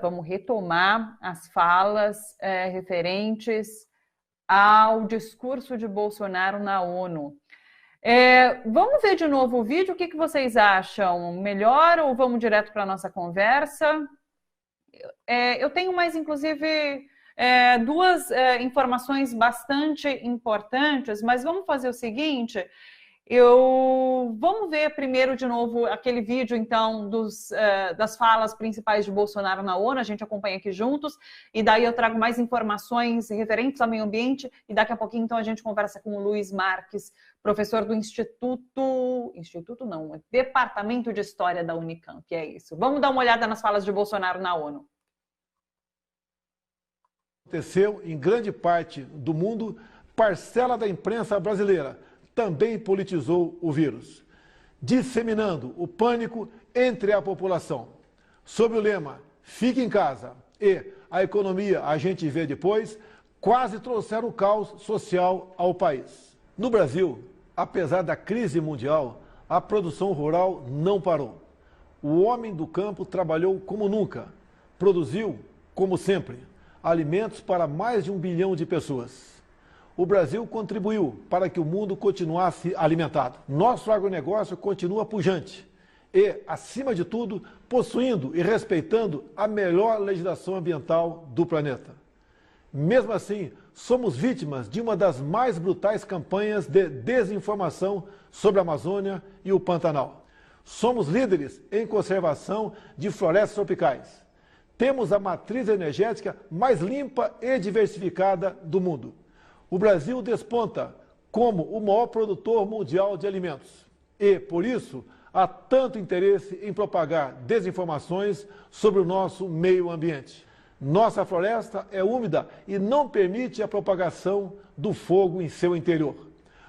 Vamos retomar as falas referentes ao discurso de Bolsonaro na ONU. Vamos ver de novo o vídeo, o que vocês acham? Melhor ou vamos direto para a nossa conversa? Eu tenho mais, inclusive, duas informações bastante importantes, mas vamos fazer o seguinte... Vamos ver primeiro de novo aquele vídeo, então, das falas principais de Bolsonaro na ONU, a gente acompanha aqui juntos, e daí eu trago mais informações referentes ao meio ambiente, e daqui a pouquinho, então, a gente conversa com o Luiz Marques, professor do Departamento de História da Unicamp, que é isso. Vamos dar uma olhada nas falas de Bolsonaro na ONU. Aconteceu em grande parte do mundo, parcela da imprensa brasileira também politizou o vírus, disseminando o pânico entre a população. Sob o lema "Fique em casa" e "A economia a gente vê depois", quase trouxeram o caos social ao país. No Brasil, apesar da crise mundial, a produção rural não parou. O homem do campo trabalhou como nunca, produziu, como sempre, alimentos para mais de 1 bilhão de pessoas. O Brasil contribuiu para que o mundo continuasse alimentado. Nosso agronegócio continua pujante e, acima de tudo, possuindo e respeitando a melhor legislação ambiental do planeta. Mesmo assim, somos vítimas de uma das mais brutais campanhas de desinformação sobre a Amazônia e o Pantanal. Somos líderes em conservação de florestas tropicais. Temos a matriz energética mais limpa e diversificada do mundo. O Brasil desponta como o maior produtor mundial de alimentos e, por isso, há tanto interesse em propagar desinformações sobre o nosso meio ambiente. Nossa floresta é úmida e não permite a propagação do fogo em seu interior.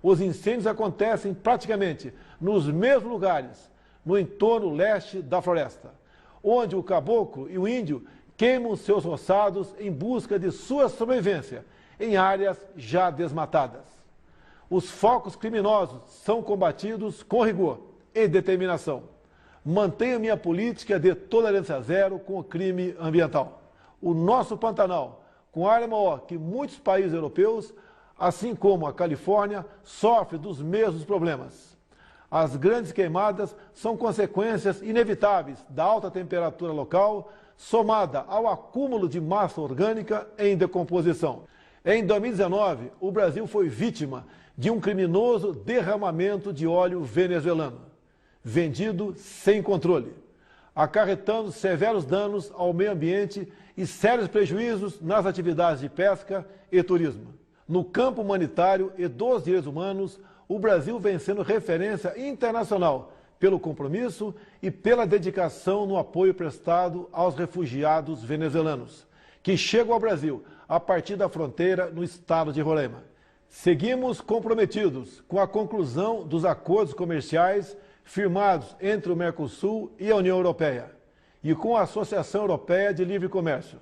Os incêndios acontecem praticamente nos mesmos lugares, no entorno leste da floresta, onde o caboclo e o índio queimam seus roçados em busca de sua sobrevivência, em áreas já desmatadas. Os focos criminosos são combatidos com rigor e determinação. Mantenho minha política de tolerância zero com o crime ambiental. O nosso Pantanal, com área maior que muitos países europeus, assim como a Califórnia, sofre dos mesmos problemas. As grandes queimadas são consequências inevitáveis da alta temperatura local, somada ao acúmulo de massa orgânica em decomposição. Em 2019, o Brasil foi vítima de um criminoso derramamento de óleo venezuelano, vendido sem controle, acarretando severos danos ao meio ambiente e sérios prejuízos nas atividades de pesca e turismo. No campo humanitário e dos direitos humanos, o Brasil vem sendo referência internacional pelo compromisso e pela dedicação no apoio prestado aos refugiados venezuelanos, que chegam ao Brasil a partir da fronteira no estado de Roraima. Seguimos comprometidos com a conclusão dos acordos comerciais firmados entre o Mercosul e a União Europeia e com a Associação Europeia de Livre Comércio.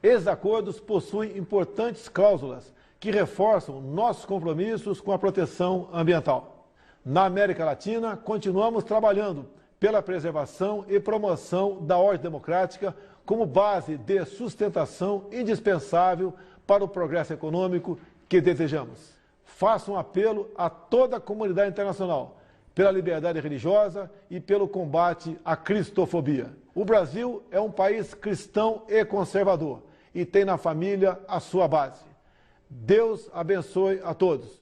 Esses acordos possuem importantes cláusulas que reforçam nossos compromissos com a proteção ambiental. Na América Latina, continuamos trabalhando pela preservação e promoção da ordem democrática como base de sustentação indispensável para o progresso econômico que desejamos. Faço um apelo a toda a comunidade internacional pela liberdade religiosa e pelo combate à cristofobia. O Brasil é um país cristão e conservador e tem na família a sua base. Deus abençoe a todos.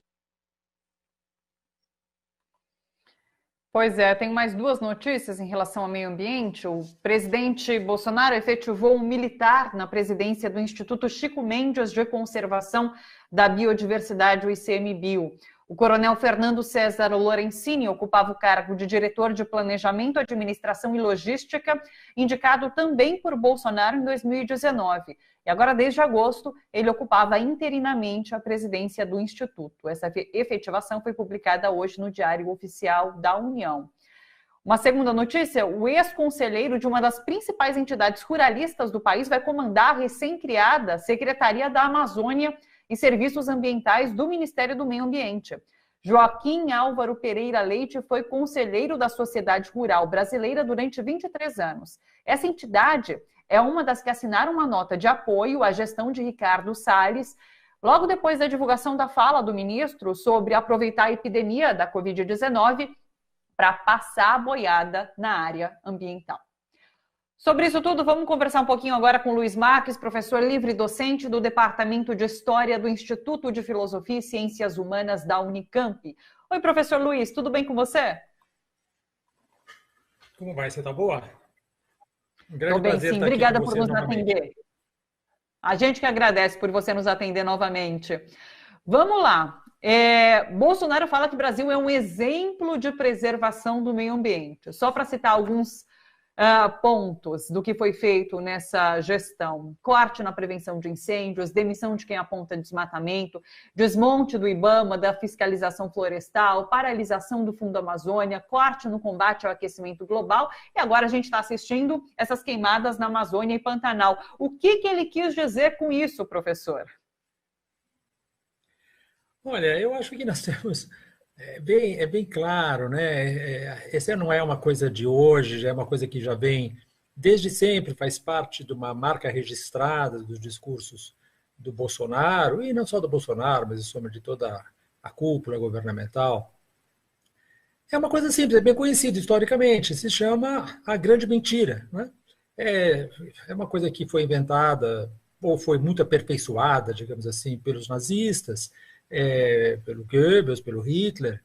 Pois é, tem mais duas notícias em relação ao meio ambiente. O presidente Bolsonaro efetivou um militar na presidência do Instituto Chico Mendes de Conservação da Biodiversidade, o ICMBio. O coronel Fernando César Lorenzini ocupava o cargo de diretor de Planejamento, Administração e Logística, indicado também por Bolsonaro em 2019. E agora, desde agosto, ele ocupava interinamente a presidência do Instituto. Essa efetivação foi publicada hoje no Diário Oficial da União. Uma segunda notícia, o ex-conselheiro de uma das principais entidades ruralistas do país vai comandar a recém-criada Secretaria da Amazônia e Serviços Ambientais do Ministério do Meio Ambiente. Joaquim Álvaro Pereira Leite foi conselheiro da Sociedade Rural Brasileira durante 23 anos. Essa entidade é uma das que assinaram uma nota de apoio à gestão de Ricardo Salles, logo depois da divulgação da fala do ministro sobre aproveitar a epidemia da Covid-19 para passar a boiada na área ambiental. Sobre isso tudo, vamos conversar um pouquinho agora com Luiz Marques, professor livre docente do Departamento de História do Instituto de Filosofia e Ciências Humanas da Unicamp. Oi, professor Luiz, tudo bem com você? Como vai? Você está boa? Um grande prazer estar aqui com você. Obrigada por nos atender. A gente que agradece por você nos atender novamente. Vamos lá. Bolsonaro fala que o Brasil é um exemplo de preservação do meio ambiente. Só para citar alguns pontos do que foi feito nessa gestão: corte na prevenção de incêndios, demissão de quem aponta desmatamento, desmonte do IBAMA, da fiscalização florestal, paralisação do Fundo Amazônia, corte no combate ao aquecimento global, e agora a gente está assistindo essas queimadas na Amazônia e Pantanal. O que ele quis dizer com isso, professor? Olha, eu acho que nós temos... É bem claro, né? Essa não é uma coisa de hoje, já é uma coisa que já vem desde sempre, faz parte de uma marca registrada dos discursos do Bolsonaro, e não só do Bolsonaro, mas em soma de toda a cúpula governamental. É uma coisa simples, é bem conhecida historicamente, se chama a grande mentira, né? É uma coisa que foi inventada, ou foi muito aperfeiçoada, digamos assim, pelos nazistas, pelo Goebbels, pelo Hitler,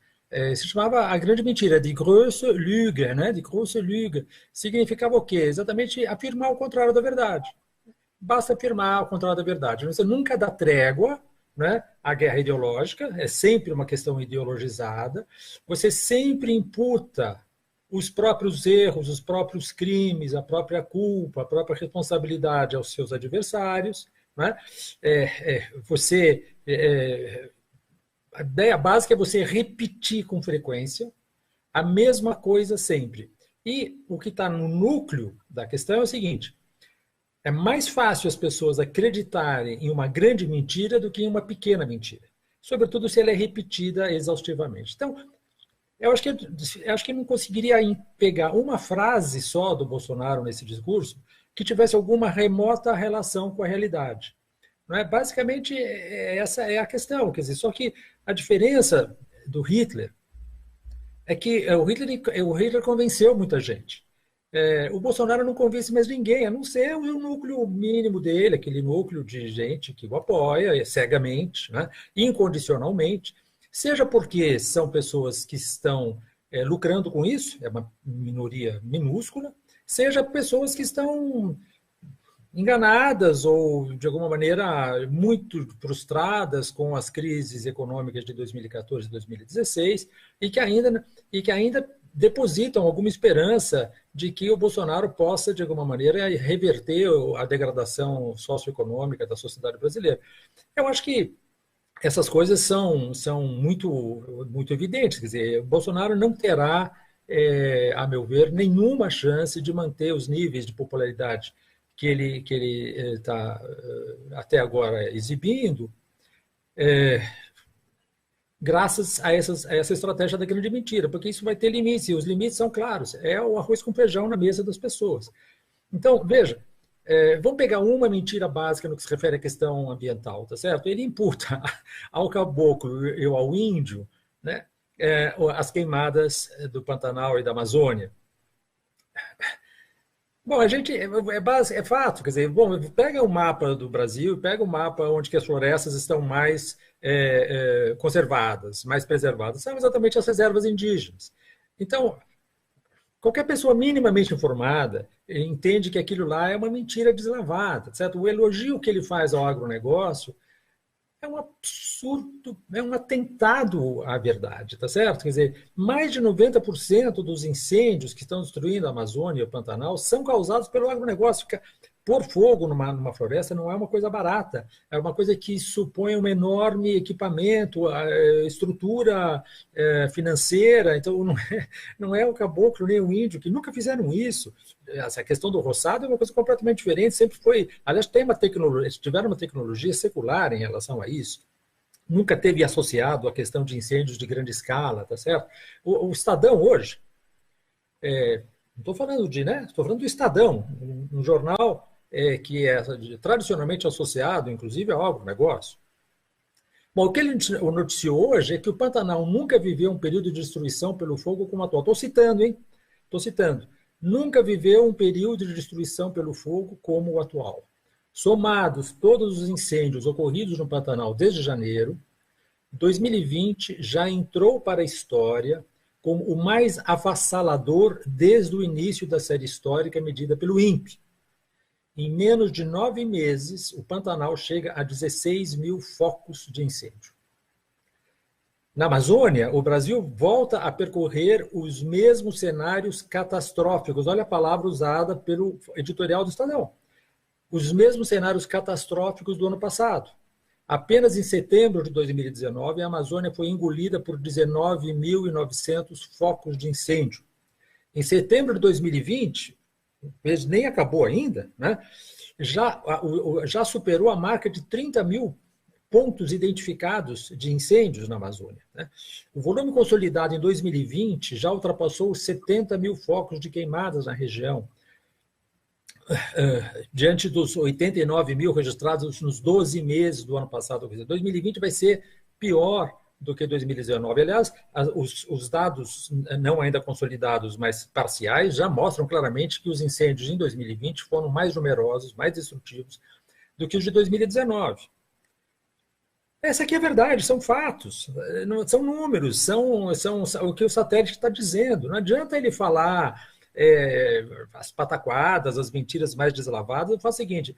se chamava a grande mentira, die große Lüge, né? Die große Lüge. Significava o quê? Exatamente afirmar o contrário da verdade. Basta afirmar o contrário da verdade. Você nunca dá trégua, né, à guerra ideológica, é sempre uma questão ideologizada. Você sempre imputa os próprios erros, os próprios crimes, a própria culpa, a própria responsabilidade aos seus adversários, né? A ideia básica é você repetir com frequência a mesma coisa sempre. E o que está no núcleo da questão é o seguinte: é mais fácil as pessoas acreditarem em uma grande mentira do que em uma pequena mentira, sobretudo se ela é repetida exaustivamente. Então, eu acho que não conseguiria pegar uma frase só do Bolsonaro nesse discurso que tivesse alguma remota relação com a realidade. Não é? Basicamente, essa é a questão. Quer dizer, só que a diferença do Hitler é que o Hitler convenceu muita gente. O Bolsonaro não convence mais ninguém, a não ser o núcleo mínimo dele, aquele núcleo de gente que o apoia cegamente, né, incondicionalmente, seja porque são pessoas que estão lucrando com isso, é uma minoria minúscula, seja pessoas que estão enganadas ou, de alguma maneira, muito frustradas com as crises econômicas de 2014 e 2016 e que ainda depositam alguma esperança de que o Bolsonaro possa, de alguma maneira, reverter a degradação socioeconômica da sociedade brasileira. Eu acho que essas coisas são muito, muito evidentes. Quer dizer, o Bolsonaro não terá, a meu ver, nenhuma chance de manter os níveis de popularidade que ele está até agora exibindo, graças a essa estratégia da grande mentira, porque isso vai ter limites, e os limites são claros, é o arroz com feijão na mesa das pessoas. Então, veja, vamos pegar uma mentira básica no que se refere à questão ambiental, tá certo? Ele imputa ao caboclo e ao índio, né, as queimadas do Pantanal e da Amazônia. Bom, é fato, quer dizer, bom, pega o mapa do Brasil, pega o mapa onde que as florestas estão mais conservadas, mais preservadas, são exatamente as reservas indígenas. Então, qualquer pessoa minimamente informada entende que aquilo lá é uma mentira deslavada, certo? O elogio que ele faz ao agronegócio é um absurdo, é um atentado à verdade, tá certo? Quer dizer, mais de 90% dos incêndios que estão destruindo a Amazônia e o Pantanal são causados pelo agronegócio. Pôr fogo numa floresta não é uma coisa barata, é uma coisa que supõe um enorme equipamento, estrutura financeira. Então, não é o caboclo nem o índio, que nunca fizeram isso. Essa questão do roçado é uma coisa completamente diferente, sempre foi. Aliás, tiveram uma tecnologia secular em relação a isso. Nunca teve associado a questão de incêndios de grande escala, tá certo? O Estadão hoje Não estou falando de, né? Estou falando do Estadão, um jornal que é tradicionalmente associado, inclusive, ao agronegócio. Bom, o que ele noticiou hoje é que o Pantanal nunca viveu um período de destruição pelo fogo como o atual. Estou citando, hein? Estou citando. Nunca viveu um período de destruição pelo fogo como o atual. Somados todos os incêndios ocorridos no Pantanal desde janeiro, 2020 já entrou para a história como o mais avassalador desde o início da série histórica medida pelo INPE. Em menos de 9 meses, o Pantanal chega a 16 mil focos de incêndio. Na Amazônia, o Brasil volta a percorrer os mesmos cenários catastróficos. Olha a palavra usada pelo editorial do Estadão. Os mesmos cenários catastróficos do ano passado. Apenas em setembro de 2019, a Amazônia foi engolida por 19.900 focos de incêndio. Em setembro de 2020, nem acabou ainda, né? Já superou a marca de 30 mil pontos identificados de incêndios na Amazônia, né? O volume consolidado em 2020 já ultrapassou os 70 mil focos de queimadas na região, diante dos 89 mil registrados nos 12 meses do ano passado. 2020 vai ser pior do que 2019. Aliás, os dados não ainda consolidados, mas parciais, já mostram claramente que os incêndios em 2020 foram mais numerosos, mais destrutivos do que os de 2019. Essa aqui é a verdade, são fatos, são números, são o que o satélite está dizendo. Não adianta ele falar as pataquadas, as mentiras mais deslavadas. Eu faço o seguinte: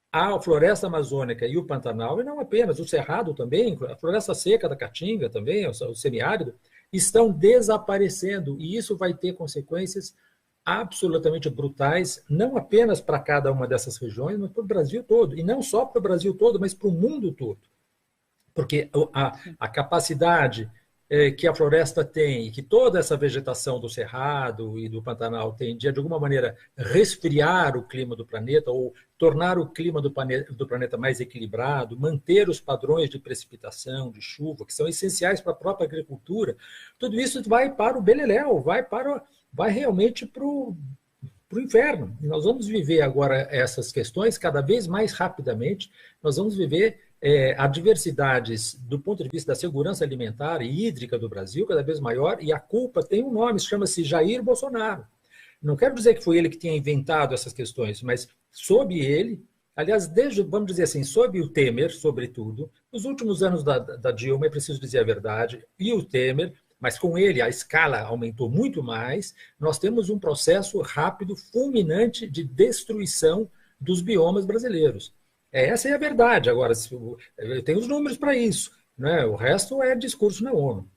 a floresta amazônica e o Pantanal, e não apenas, o Cerrado também, a floresta seca da Caatinga também, o semiárido, estão desaparecendo, e isso vai ter consequências absolutamente brutais, não apenas para cada uma dessas regiões, mas para o Brasil todo, e não só para o Brasil todo, mas para o mundo todo. Porque a capacidade que a floresta tem, e que toda essa vegetação do Cerrado e do Pantanal tem de alguma maneira, resfriar o clima do planeta, ou tornar o clima do planeta mais equilibrado, manter os padrões de precipitação, de chuva, que são essenciais para a própria agricultura, tudo isso vai para o beleléu, vai realmente para o inferno. E nós vamos viver agora essas questões cada vez mais rapidamente, nós vamos viver adversidades do ponto de vista da segurança alimentar e hídrica do Brasil cada vez maior, e a culpa tem um nome, chama-se Jair Bolsonaro. Não quero dizer que foi ele que tinha inventado essas questões, mas sob ele, aliás, vamos dizer assim, sob o Temer, sobretudo, nos últimos anos da Dilma, é preciso dizer a verdade, e o Temer, mas com ele a escala aumentou muito mais, nós temos um processo rápido, fulminante de destruição dos biomas brasileiros. Essa é a verdade. Agora, eu tenho os números para isso, né? O resto é discurso na ONU.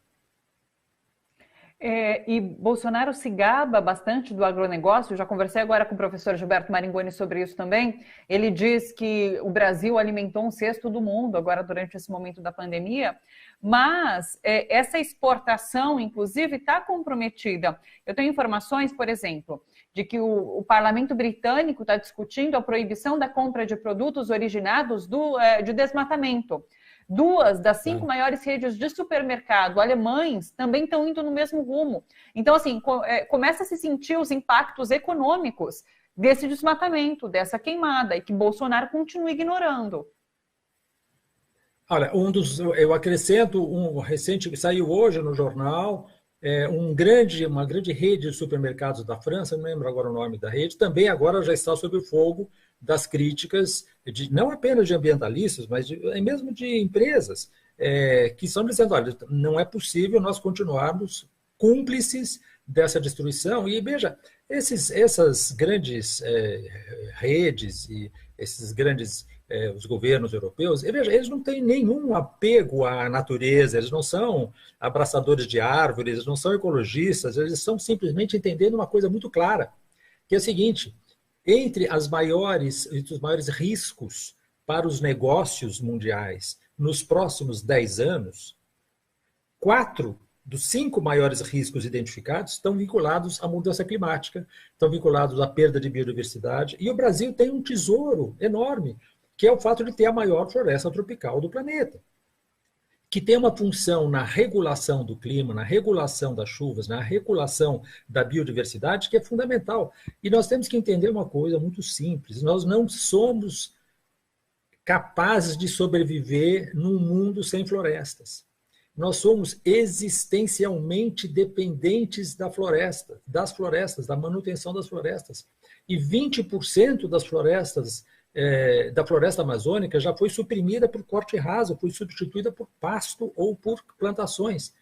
E Bolsonaro se gaba bastante do agronegócio. Eu já conversei agora com o professor Gilberto Maringoni sobre isso também. Ele diz que o Brasil alimentou 1/6 do mundo agora durante esse momento da pandemia, mas essa exportação, inclusive, está comprometida. Eu tenho informações, por exemplo, de que o parlamento britânico está discutindo a proibição da compra de produtos originados de desmatamento. 2 das 5 maiores redes de supermercado alemães também estão indo no mesmo rumo. Então, assim, começa a se sentir os impactos econômicos desse desmatamento, dessa queimada, e que Bolsonaro continua ignorando. Olha, eu acrescento um recente que saiu hoje no jornal, uma grande rede de supermercados da França, não lembro agora o nome da rede, também agora já está sob o fogo das críticas, não apenas de ambientalistas, mas mesmo de empresas, que estão dizendo, olha, não é possível nós continuarmos cúmplices dessa destruição. E veja, essas grandes redes e esses grandes os governos europeus, veja, eles não têm nenhum apego à natureza, eles não são abraçadores de árvores, eles não são ecologistas, eles estão simplesmente entendendo uma coisa muito clara, que é o seguinte: entre os maiores riscos para os negócios mundiais nos próximos 10 anos, 4 dos 5 maiores riscos identificados estão vinculados à mudança climática, estão vinculados à perda de biodiversidade, e o Brasil tem um tesouro enorme, que é o fato de ter a maior floresta tropical do planeta. que tem uma função na regulação do clima, na regulação das chuvas, na regulação da biodiversidade, que é fundamental. E nós temos que entender uma coisa muito simples: nós não somos capazes de sobreviver num mundo sem florestas. Nós somos existencialmente dependentes da floresta, das florestas, da manutenção das florestas. E 20% das florestas, da floresta amazônica já foi suprimida por corte raso, foi substituída por pasto ou por plantações.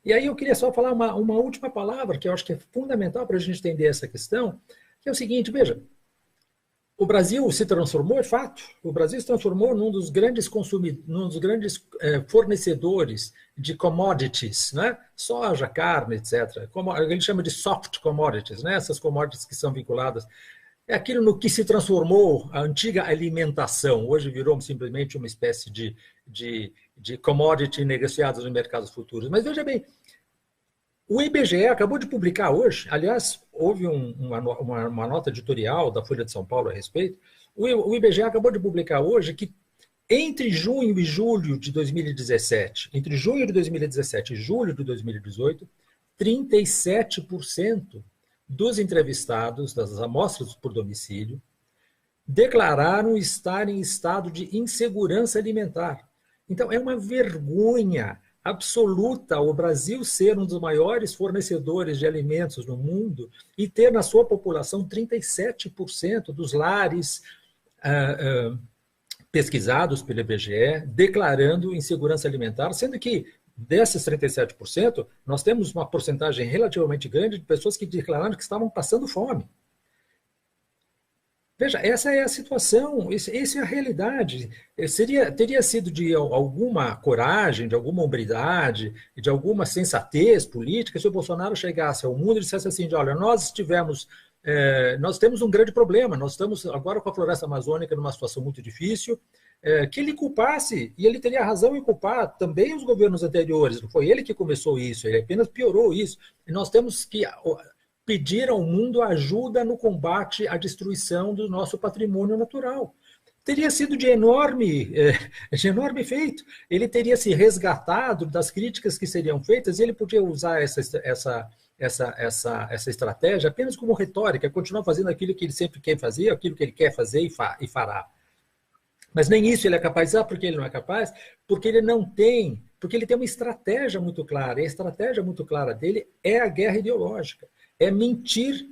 E aí eu queria só falar uma última palavra, que eu acho que é fundamental para a gente entender essa questão, que é o seguinte: veja, o Brasil se transformou, é fato, o Brasil se transformou num dos grandes fornecedores de commodities, né? Soja, carne, etc. Como ele chama de soft commodities, né? Essas commodities que são vinculadas. É aquilo no que se transformou a antiga alimentação. Hoje virou simplesmente uma espécie de commodity negociadas nos mercados futuros. Mas veja bem, o IBGE acabou de publicar hoje, aliás, houve uma nota editorial da Folha de São Paulo a respeito. O IBGE acabou de publicar hoje que entre junho e julho de 2017, entre junho de 2017 e julho de 2018, 37% dos entrevistados, das amostras por domicílio, declararam estar em estado de insegurança alimentar. Então, é uma vergonha absoluta o Brasil ser um dos maiores fornecedores de alimentos no mundo e ter na sua população 37% dos lares pesquisados pelo IBGE declarando insegurança alimentar, sendo que desses 37%, nós temos uma porcentagem relativamente grande de pessoas que declararam que estavam passando fome. Veja, essa é a situação, essa é a realidade. Teria sido de alguma coragem, de alguma hombridade, de alguma sensatez política se o Bolsonaro chegasse ao mundo e dissesse assim: olha, nós temos um grande problema, nós estamos agora com a floresta amazônica numa situação muito difícil, que ele culpasse, e ele teria razão em culpar também os governos anteriores, não foi ele que começou isso, ele apenas piorou isso, e nós temos que pedir ao mundo ajuda no combate à destruição do nosso patrimônio natural. Teria sido de enorme feito, ele teria se resgatado das críticas que seriam feitas, e ele podia usar essa estratégia apenas como retórica, continuar fazendo aquilo que ele sempre quer fazer, aquilo que ele quer fazer e fará. Mas nem isso ele é capaz. Porque ele não é capaz? Porque ele tem uma estratégia muito clara, e a estratégia muito clara dele é a guerra ideológica, é mentir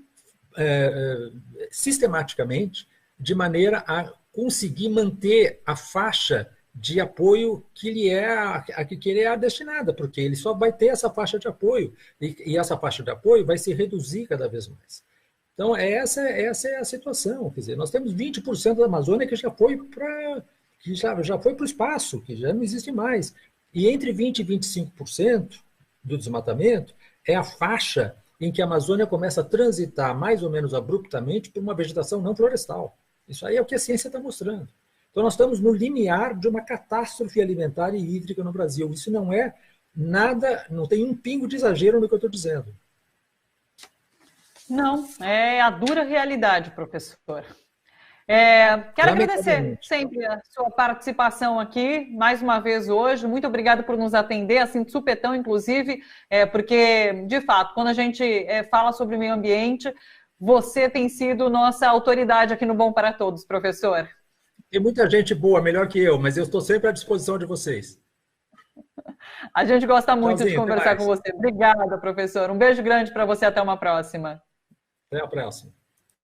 sistematicamente, de maneira a conseguir manter a faixa de apoio que ele é destinada, porque ele só vai ter essa faixa de apoio, e essa faixa de apoio vai se reduzir cada vez mais. Então, essa é a situação. Quer dizer, nós temos 20% da Amazônia que já foi para o espaço, que já não existe mais. E entre 20% e 25% do desmatamento é a faixa em que a Amazônia começa a transitar mais ou menos abruptamente por uma vegetação não florestal. Isso aí é o que a ciência está mostrando. Então, nós estamos no limiar de uma catástrofe alimentar e hídrica no Brasil. Isso não é nada, não tem um pingo de exagero no que eu estou dizendo. Não, é a dura realidade, professor. Quero agradecer sempre a sua participação aqui, mais uma vez hoje. Muito obrigada por nos atender, assim, de supetão, inclusive, porque, de fato, quando a gente fala sobre meio ambiente, você tem sido nossa autoridade aqui no Bom para Todos, professor. Tem muita gente boa, melhor que eu, mas eu estou sempre à disposição de vocês. A gente gosta muito de conversar com você. Obrigada, professor. Um beijo grande para você, até uma próxima. Até a próxima.